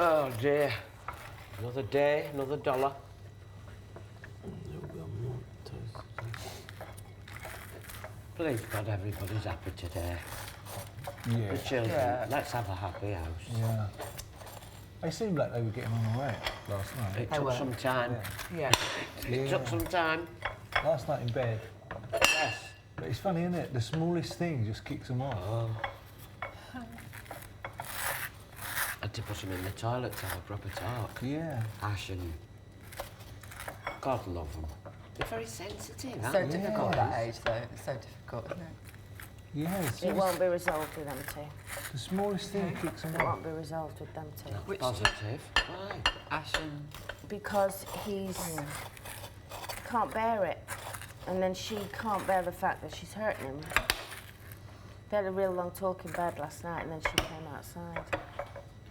Oh dear. Another day, another dollar. Please God, everybody's happy today. Yeah. The children, let's have a happy house. Yeah. They seemed like they were getting on all right last night. It took some time. Yeah. It took some time. Last night in bed. Yes. But it's funny, isn't it? The smallest thing just kicks them off. Oh. Had to put them in the toilet to have a proper talk. Yeah. Ash and... God love them. They're very sensitive, So aren't they? difficult at that age, though. It's so difficult, isn't it? Yeah, it's It just won't be resolved with them two. the smallest thing kicks them It off. won't be resolved with them two. Not positive. Why? Ash and... Because he's can't bear it, and then she can't bear the fact that she's hurting him. They had a real long talk in bed last night, and then she came outside.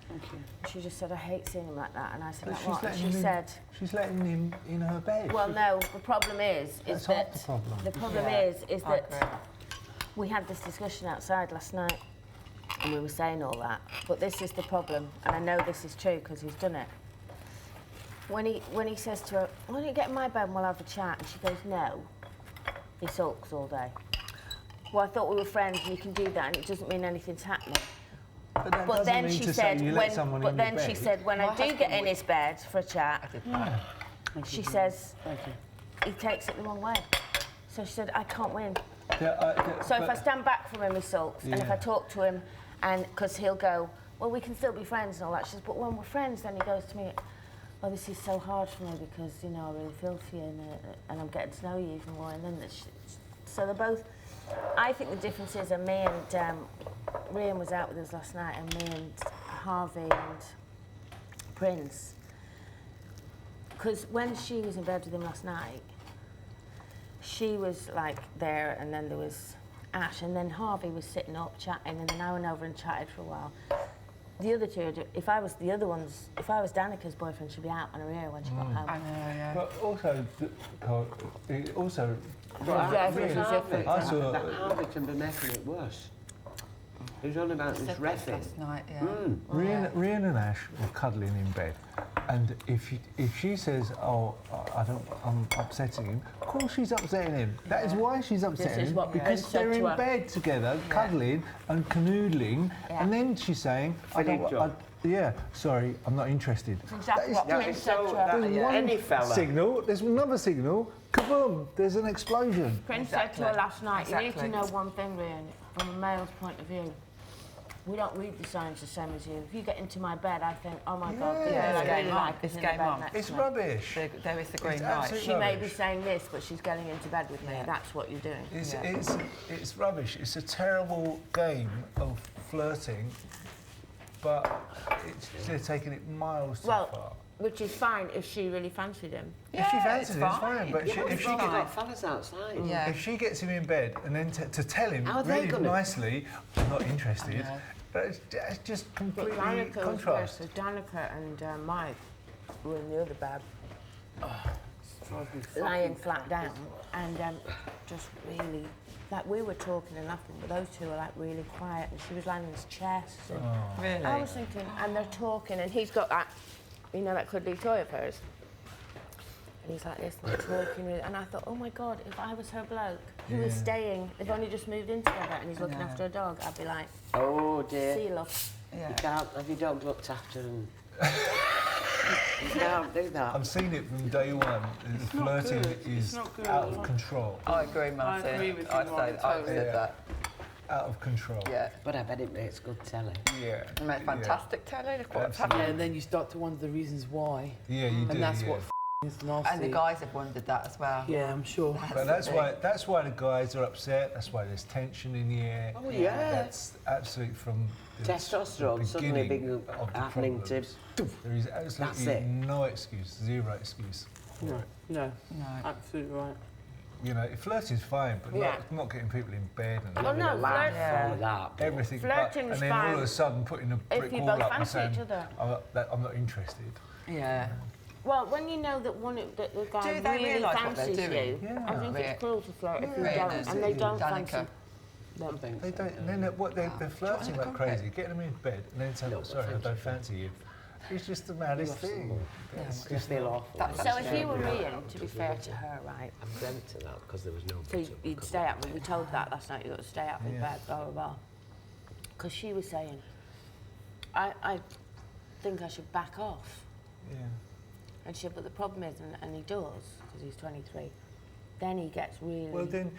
Thank you. She just said, "I hate seeing him like that," and I said, But "Like what?" And she him, said, she's letting him in her bed. "Well, no. The problem is That's that half the problem. the problem Yeah, is I that agree. we had this discussion outside last night, and we were saying all that. But this is the problem, and I know this is true because he's done it. When he says to her, "Why don't you get in my bed and we'll have a chat?" and she goes, "No," he sulks all day. Well, I thought we were friends, and you can do that, and it doesn't mean anything's happening. But that But doesn't then mean she to said, say you let someone but in then your she bed. said, when I My do get husband in would- his bed for a chat, she says Thank you. he takes it the wrong way. So she said, I can't win. Yeah, So if I stand back from him, he sulks, and if Yeah. I talk to him, and because he'll go, well, we can still be friends and all that. She says, but when we're friends, then he goes to me, oh, this is so hard for me because, you know, I really feel for you and I'm getting to know you even more. And then so they're both, I think the difference is, and me and Rhian was out with us last night, and me and Harvey and Prince, because when she was in bed with him last night, she was like there, and then there was Ash, and then Harvey was sitting up chatting, and then I went over and chatted for a while. The other two, if I was Danica's boyfriend, she'd be out on her ear when she got home. I know, yeah. But also, everything's Harvey, different. I saw- that Harvey can be making it worse. He was on about this Said this reffing. last night, yeah. Rhian and Ash were cuddling in bed, and if she says, "Oh, I'm upsetting him," of course she's upsetting him. That is why she's upsetting is him, what because Prince said they're to in her. bed together, cuddling and canoodling, and then she's saying, Finito. "Yeah, sorry, I'm not interested." Exactly what That Prince is said so- to that- her. There's yeah. one Any fella. signal, there's another signal, kaboom! There's an explosion. Prince said to her last night, you need to Exactly. know one thing, Rhian, from a male's point of view. We don't read the signs the same as you. If you get into my bed, I think, oh my God, the Yeah. girl I It's really game on. like is It's in the game bed on. next It's to me. rubbish. There is the green It's light. absolute She may be rubbish. saying this, but she's getting into bed with me. Yeah. That's what you're doing. It's rubbish. It's a terrible game of flirting, but they're taking it miles too far. Well, which is fine if she really fancied him. If she fancies it, it's fine. But Yeah, if she you've gets, got fellas outside. Yeah. if she gets him in bed and then to tell him How are they really gonna- nicely, I'm not interested. I know. But it's just But completely Danica was worse. contrast. So Danica and Mike were in the other bed, lying flat down, and just really, like we were talking and laughing, but those two were like really quiet, and she was lying on his chest. And Really? I was thinking, and they're talking, and he's got that, you know, that cuddly toy of hers. And he's like this, and they're talking, and I thought, oh my God, if I was her bloke, who was Yeah. staying, they've only just moved in together, and he's looking know. after a dog, I'd be like, Oh dear. see you, love. Yeah. You can't have your dog looked after and... you can't do that. I've seen it from day one. Flirting good. is It's not good. out of control. I agree, Martin. agree with you, I'd Martin, say I've totally. said that. Out of control. Yeah. But I bet it makes good telly. Yeah. It made fantastic telly. Look what's Absolutely. happening. And then you start to wonder the reasons why. Yeah, you do. And that's yeah. what is nasty. And the guys have wondered that as well. Yeah, I'm sure. But that's why the guys are upset. That's why there's tension in the air. Oh, yeah. That's absolute from the Testosterone suddenly beginning big of the happening to... problems. There is absolutely it. no excuse, zero excuse. For No, it. no, No. absolutely right. You know, flirting's fine, but Yeah. not getting people in bed and Well, no, laugh flirt- all of that. but- everything. Flirting but, is and then all fine of a sudden putting a brick you wall both up and fancy saying, each other. I'm not interested. Yeah. Well, when you know that that the guy Do they really realise what they're fancies doing? you, Yeah. I think Yeah. it's cruel to flirt if you Yeah, don't, and they don't Danica. fancy I think They so, don't. yeah. And then they're flirting want like a crazy, getting them in bed, and then saying, No, "Sorry, I thank don't fancy you," It's just the maddest thing. I feel awful. So if you were Rhian, to be fair to her, right? I dreamt of that because there was no. So you'd stay out. We told that last night. You got to stay out in Yeah. bed, blah blah blah. Because she was saying, I think I should back off. Yeah. And she said, but the problem is, and he does, because he's 23. Then he gets really. Well, then,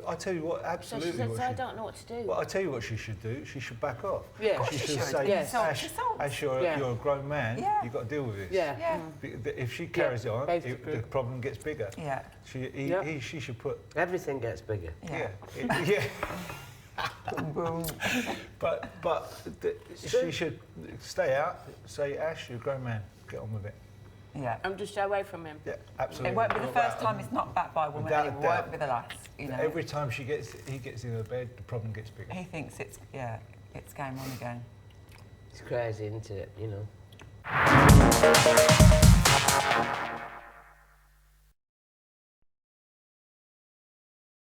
I'll tell you what, so absolutely she said, what so I don't know what to do. Well, I'll tell you what she should do. She should back off. Yeah. She should should. say, Yes. Ash, you're a grown man, Yeah. you've got to deal with this. Yeah. Yeah. If she carries on, basically. the problem gets bigger. Yeah. She should put... Everything gets bigger. Yeah. Yeah. Boom, boom. But she should stay out, say, Ash, you're a grown man, get on with it. Yeah. I'm just away from him. Yeah, absolutely. It won't be the Not first that- time it's not backed by a woman, Without and a it doubt. won't be the last. You know. Every time he gets in the bed, the problem gets bigger. He thinks it's game on again. It's crazy, isn't it? You know.